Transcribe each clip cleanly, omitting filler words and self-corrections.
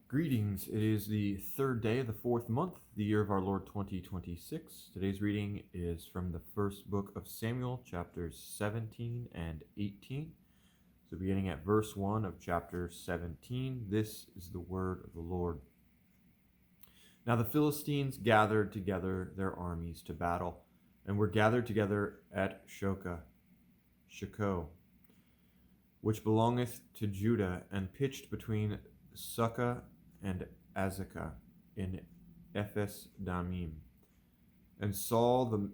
Greetings. It is the third day of the fourth month, the year of our Lord 2026. Today's reading is from the first book of Samuel, chapters 17 and 18. So, beginning at verse 1 of chapter 17, this is the word of the Lord. Now the Philistines gathered together their armies to battle, and were gathered together at Shochoh, which belongeth to Judah, and pitched between Sukkah and Azekah in Ephes Damim. And Saul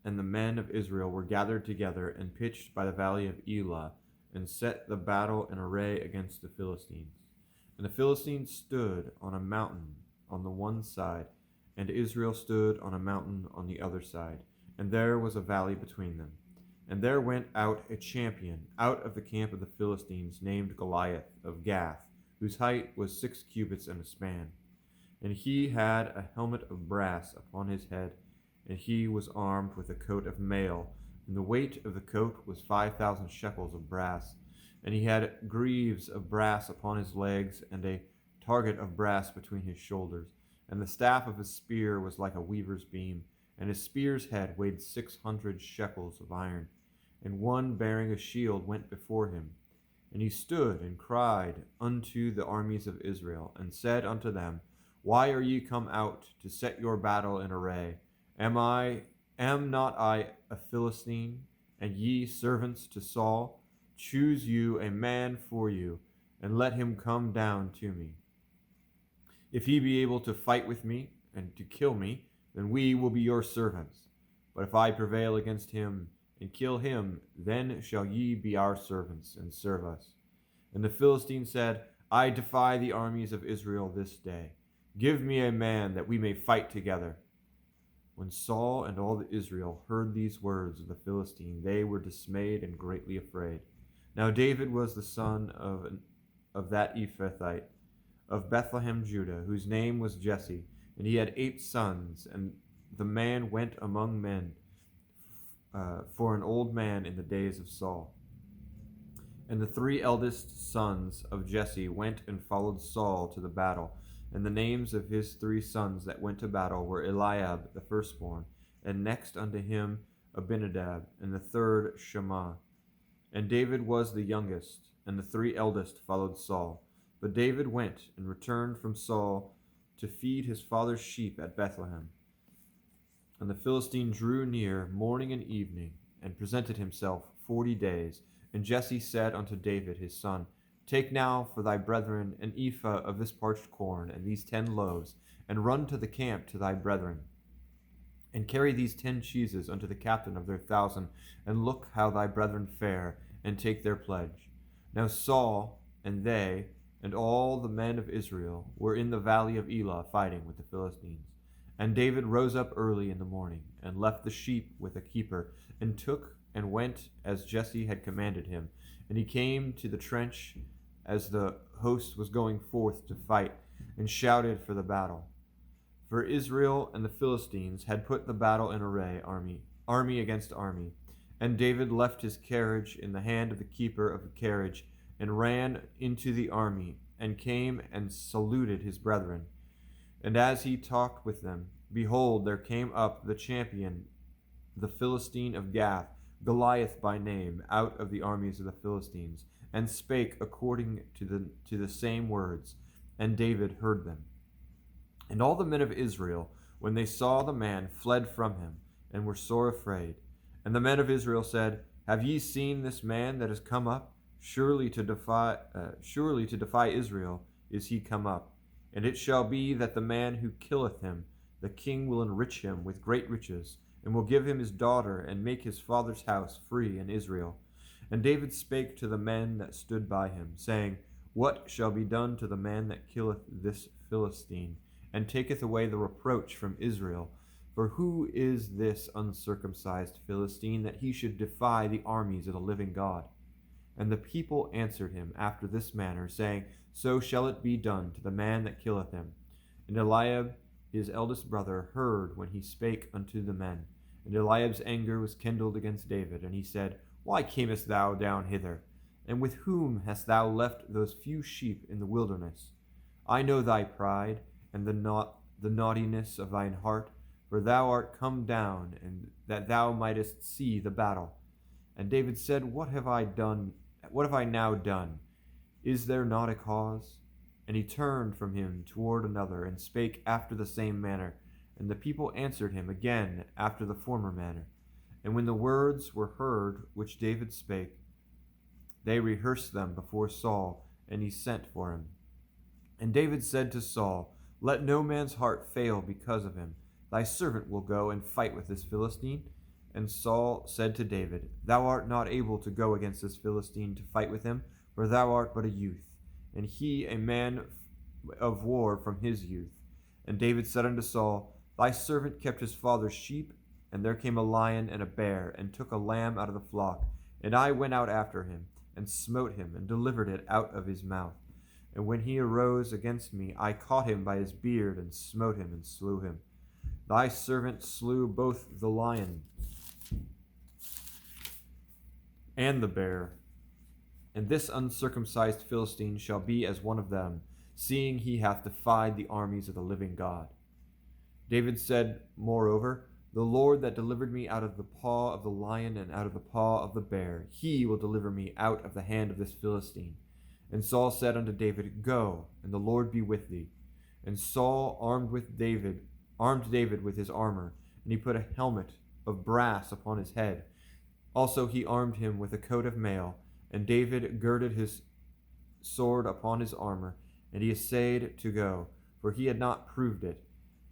and the men of Israel were gathered together and pitched by the valley of Elah, and set the battle in array against the Philistines. And the Philistines stood on a mountain on the one side, and Israel stood on a mountain on the other side, and there was a valley between them. And there went out a champion out of the camp of the Philistines, named Goliath of Gath, whose height was 6 cubits and a span. And he had a helmet of brass upon his head, and he was armed with a coat of mail, and the weight of the coat was 5,000 shekels of brass. And he had greaves of brass upon his legs, and a target of brass between his shoulders. And the staff of his spear was like a weaver's beam, and his spear's head weighed 600 shekels of iron. And one bearing a shield went before him. And he stood and cried unto the armies of Israel, and said unto them, Why are ye come out to set your battle in array? Am not I a Philistine, and ye servants to Saul? Choose you a man for you, and let him come down to me. If he be able to fight with me, and to kill me, then we will be your servants. But if I prevail against him, and kill him, then shall ye be our servants, and serve us. And the Philistine said, I defy the armies of Israel this day. Give me a man, that we may fight together. When Saul and all Israel heard these words of the Philistine, they were dismayed and greatly afraid. Now David was the son of that Ephrathite, of Bethlehem, Judah, whose name was Jesse, and he had 8 sons, and the man went among men, for an old man in the days of Saul. And the 3 eldest sons of Jesse went and followed Saul to the battle. And the names of his 3 sons that went to battle were Eliab the firstborn, and next unto him Abinadab, and the third Shammah. And David was the youngest, and the 3 eldest followed Saul. But David went and returned from Saul to feed his father's sheep at Bethlehem. And the Philistine drew near morning and evening, and presented himself 40 days. And Jesse said unto David his son, Take now for thy brethren an ephah of this parched corn, and these 10 loaves, and run to the camp to thy brethren. And carry these 10 cheeses unto the captain of their 1,000, and look how thy brethren fare, and take their pledge. Now Saul, and they, and all the men of Israel, were in the valley of Elah fighting with the Philistines. And David rose up early in the morning, and left the sheep with a keeper, and took and went as Jesse had commanded him. And he came to the trench as the host was going forth to fight, and shouted for the battle. For Israel and the Philistines had put the battle in array, army against army. And David left his carriage in the hand of the keeper of the carriage, and ran into the army, and came and saluted his brethren. And as he talked with them, behold, there came up the champion, the Philistine of Gath, Goliath by name, out of the armies of the Philistines, and spake according to the same words, and David heard them. And all the men of Israel, when they saw the man, fled from him, and were sore afraid. And the men of Israel said, Have ye seen this man that is come up? Surely to defy Israel is he come up. And it shall be that the man who killeth him, the king will enrich him with great riches, and will give him his daughter, and make his father's house free in Israel. And David spake to the men that stood by him, saying, What shall be done to the man that killeth this Philistine, and taketh away the reproach from Israel? For who is this uncircumcised Philistine, that he should defy the armies of the living God? And the people answered him after this manner, saying, So shall it be done to the man that killeth him. And Eliab his eldest brother heard when he spake unto the men. And Eliab's anger was kindled against David, and he said, Why camest thou down hither? And with whom hast thou left those few sheep in the wilderness? I know thy pride, and the naughtiness of thine heart, for thou art come down, and that thou mightest see the battle. And David said, What have I done? What have I now done? Is there not a cause? And he turned from him toward another, and spake after the same manner. And the people answered him again after the former manner. And when the words were heard which David spake, they rehearsed them before Saul, and he sent for him. And David said to Saul, Let no man's heart fail because of him. Thy servant will go and fight with this Philistine. And Saul said to David, Thou art not able to go against this Philistine to fight with him, for thou art but a youth, and he a man of war from his youth. And David said unto Saul, Thy servant kept his father's sheep, and there came a lion and a bear, and took a lamb out of the flock. And I went out after him, and smote him, and delivered it out of his mouth. And when he arose against me, I caught him by his beard, and smote him, and slew him. Thy servant slew both the lion and the bear, and this uncircumcised Philistine shall be as one of them, seeing he hath defied the armies of the living God. David said, Moreover, the Lord that delivered me out of the paw of the lion and out of the paw of the bear, he will deliver me out of the hand of this Philistine. And Saul said unto David, Go, and the Lord be with thee. And Saul armed David with his armor, and he put a helmet of brass upon his head. Also he armed him with a coat of mail, and David girded his sword upon his armor, and he essayed to go, for he had not proved it.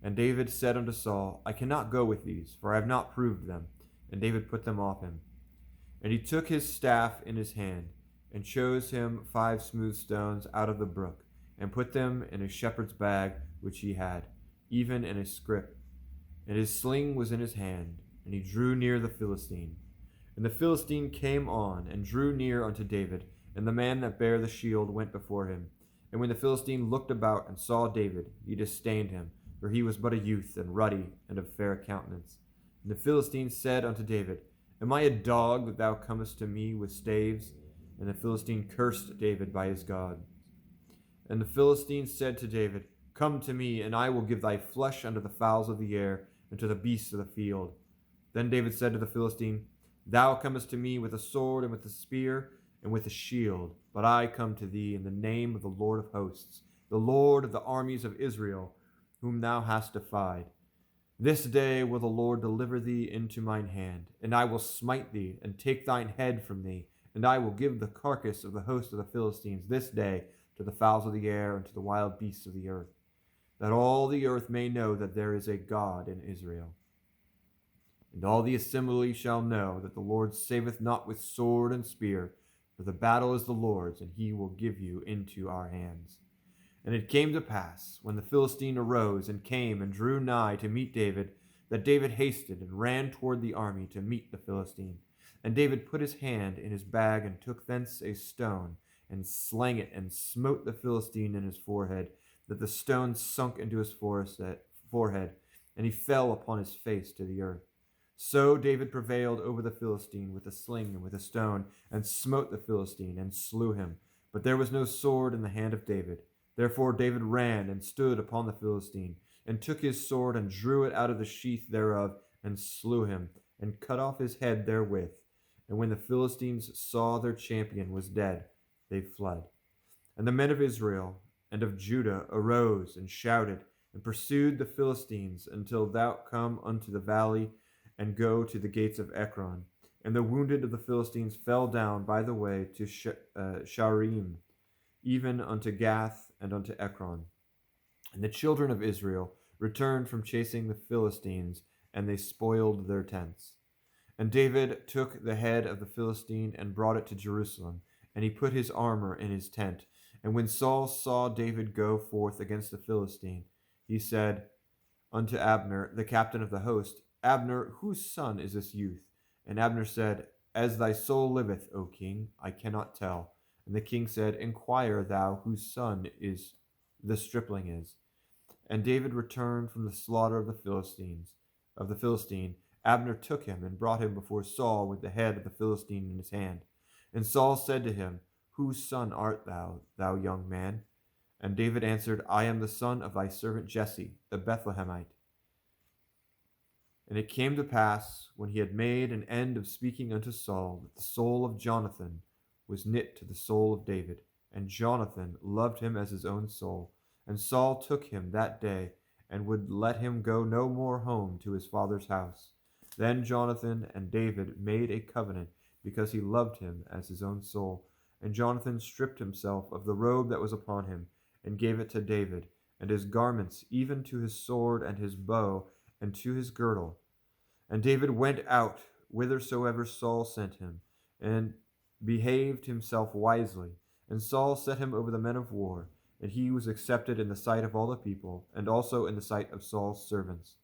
And David said unto Saul, I cannot go with these, for I have not proved them. And David put them off him. And he took his staff in his hand, and chose him 5 smooth stones out of the brook, and put them in a shepherd's bag which he had, even in a scrip. And his sling was in his hand, and he drew near the Philistine. And the Philistine came on, and drew near unto David, and the man that bare the shield went before him. And when the Philistine looked about and saw David, he disdained him, for he was but a youth, and ruddy, and of fair countenance. And the Philistine said unto David, Am I a dog that thou comest to me with staves? And the Philistine cursed David by his God. And the Philistine said to David, Come to me, and I will give thy flesh unto the fowls of the air, and to the beasts of the field. Then David said to the Philistine, Thou comest to me with a sword, and with a spear, and with a shield, but I come to thee in the name of the Lord of hosts, the Lord of the armies of Israel, whom thou hast defied. This day will the Lord deliver thee into mine hand, and I will smite thee, and take thine head from thee, and I will give the carcass of the host of the Philistines this day to the fowls of the air and to the wild beasts of the earth, that all the earth may know that there is a God in Israel. And all the assembly shall know that the Lord saveth not with sword and spear, for the battle is the Lord's, and he will give you into our hands. And it came to pass, when the Philistine arose and came and drew nigh to meet David, that David hasted and ran toward the army to meet the Philistine. And David put his hand in his bag, and took thence a stone, and slang it, and smote the Philistine in his forehead, that the stone sunk into his forehead, and he fell upon his face to the earth. So David prevailed over the Philistine with a sling and with a stone, and smote the Philistine, and slew him. But there was no sword in the hand of David. Therefore David ran and stood upon the Philistine, and took his sword, and drew it out of the sheath thereof, and slew him, and cut off his head therewith. And when the Philistines saw their champion was dead, they fled. And the men of Israel and of Judah arose and shouted, and pursued the Philistines until thou come unto the valley, and go to the gates of Ekron. And the wounded of the Philistines fell down by the way to Shaaraim, even unto Gath and unto Ekron. And the children of Israel returned from chasing the Philistines, and they spoiled their tents. And David took the head of the Philistine and brought it to Jerusalem, and he put his armor in his tent. And when Saul saw David go forth against the Philistine, he said unto Abner, the captain of the host, Abner, whose son is this youth? And Abner said, As thy soul liveth, O king, I cannot tell. And the king said, Inquire thou whose son is the stripling is. And David returned from the slaughter of the Philistine. Abner took him and brought him before Saul with the head of the Philistine in his hand. And Saul said to him, Whose son art thou, thou young man? And David answered, I am the son of thy servant Jesse, the Bethlehemite. And it came to pass, when he had made an end of speaking unto Saul, that the soul of Jonathan was knit to the soul of David, and Jonathan loved him as his own soul. And Saul took him that day, and would let him go no more home to his father's house. Then Jonathan and David made a covenant, because he loved him as his own soul. And Jonathan stripped himself of the robe that was upon him, and gave it to David, and his garments, even to his sword and his bow, and to his girdle. And David went out whithersoever Saul sent him, and behaved himself wisely. And Saul set him over the men of war, and he was accepted in the sight of all the people, and also in the sight of Saul's servants.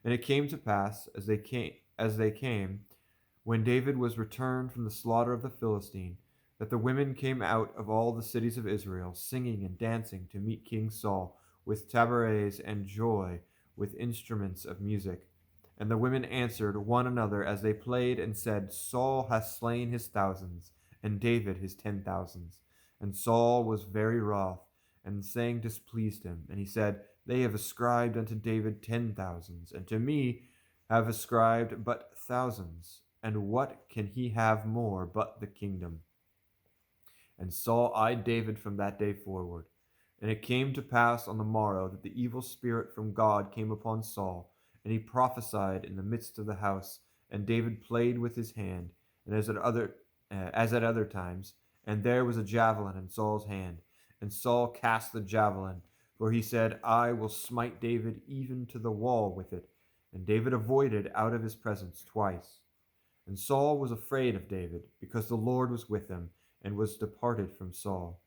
And it came to pass, as they came, when David was returned from the slaughter of the Philistine, that the women came out of all the cities of Israel, singing and dancing to meet King Saul, with tabrets and joy, with instruments of music. And the women answered one another as they played, and said, Saul hath slain his thousands, and David his 10,000s. And Saul was very wroth, and the saying displeased him. And he said, They have ascribed unto David 10,000s, and to me have ascribed but thousands. And what can he have more but the kingdom? And Saul eyed David from that day forward. And it came to pass on the morrow that the evil spirit from God came upon Saul, and he prophesied in the midst of the house. And David played with his hand, and as at other times. And there was a javelin in Saul's hand, and Saul cast the javelin, for he said, I will smite David even to the wall with it. And David avoided out of his presence twice. And Saul was afraid of David, because the Lord was with him, and was departed from Saul.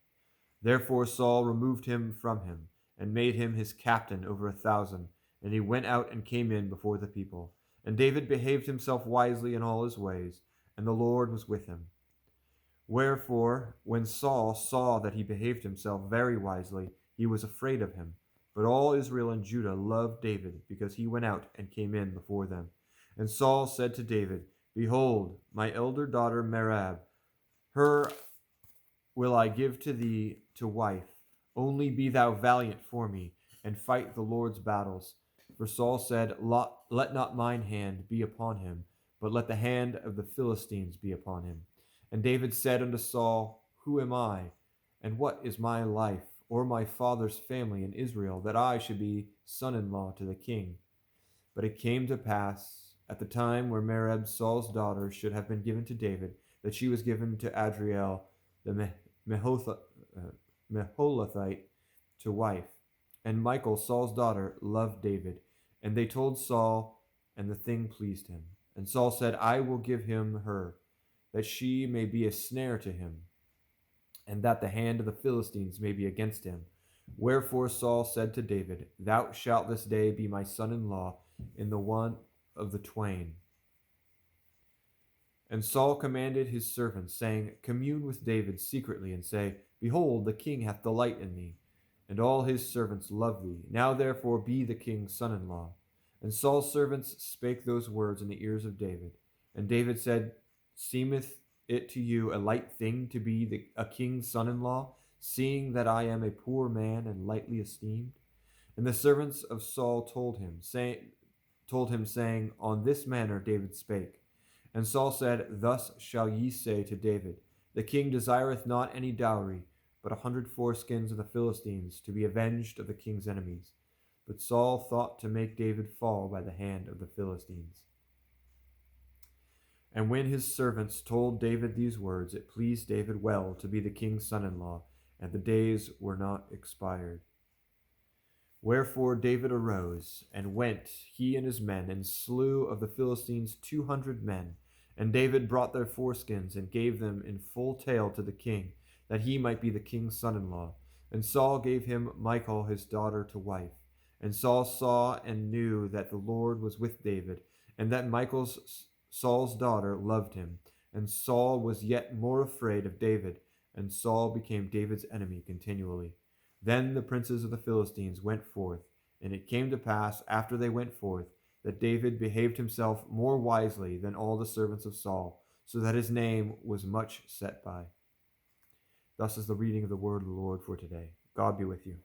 Therefore Saul removed him from him, and made him his captain over 1,000. And he went out and came in before the people. And David behaved himself wisely in all his ways, and the Lord was with him. Wherefore, when Saul saw that he behaved himself very wisely, he was afraid of him. But all Israel and Judah loved David, because he went out and came in before them. And Saul said to David, Behold, my elder daughter Merab, her will I give to thee to wife. Only be thou valiant for me, and fight the Lord's battles. For Saul said, Let not mine hand be upon him, but let the hand of the Philistines be upon him. And David said unto Saul, Who am I, and what is my life, or my father's family in Israel, that I should be son-in-law to the king? But it came to pass, at the time where Merab, Saul's daughter, should have been given to David, that she was given to Adriel the Meholathite to wife. And Michal, Saul's daughter, loved David. And they told Saul, and the thing pleased him. And Saul said, I will give him her, that she may be a snare to him, and that the hand of the Philistines may be against him. Wherefore Saul said to David, Thou shalt this day be my son-in-law in the one of the twain. And Saul commanded his servants, saying, Commune with David secretly, and say, Behold, the king hath delight in thee, and all his servants love thee. Now therefore be the king's son-in-law. And Saul's servants spake those words in the ears of David. And David said, Seemeth it to you a light thing to be a king's son-in-law, seeing that I am a poor man and lightly esteemed? And the servants of Saul told him, saying, On this manner David spake. And Saul said, Thus shall ye say to David, The king desireth not any dowry, but 100 foreskins of the Philistines, to be avenged of the king's enemies. But Saul thought to make David fall by the hand of the Philistines. And when his servants told David these words, it pleased David well to be the king's son-in-law, and the days were not expired. Wherefore David arose, and went, he and his men, and slew of the Philistines 200 men. And David brought their foreskins, and gave them in full tale to the king, that he might be the king's son-in-law. And Saul gave him Michal his daughter to wife. And Saul saw and knew that the Lord was with David, and that Saul's daughter loved him. And Saul was yet more afraid of David, and Saul became David's enemy continually. Then the princes of the Philistines went forth, and it came to pass, after they went forth, that David behaved himself more wisely than all the servants of Saul, so that his name was much set by. Thus is the reading of the word of the Lord for today. God be with you.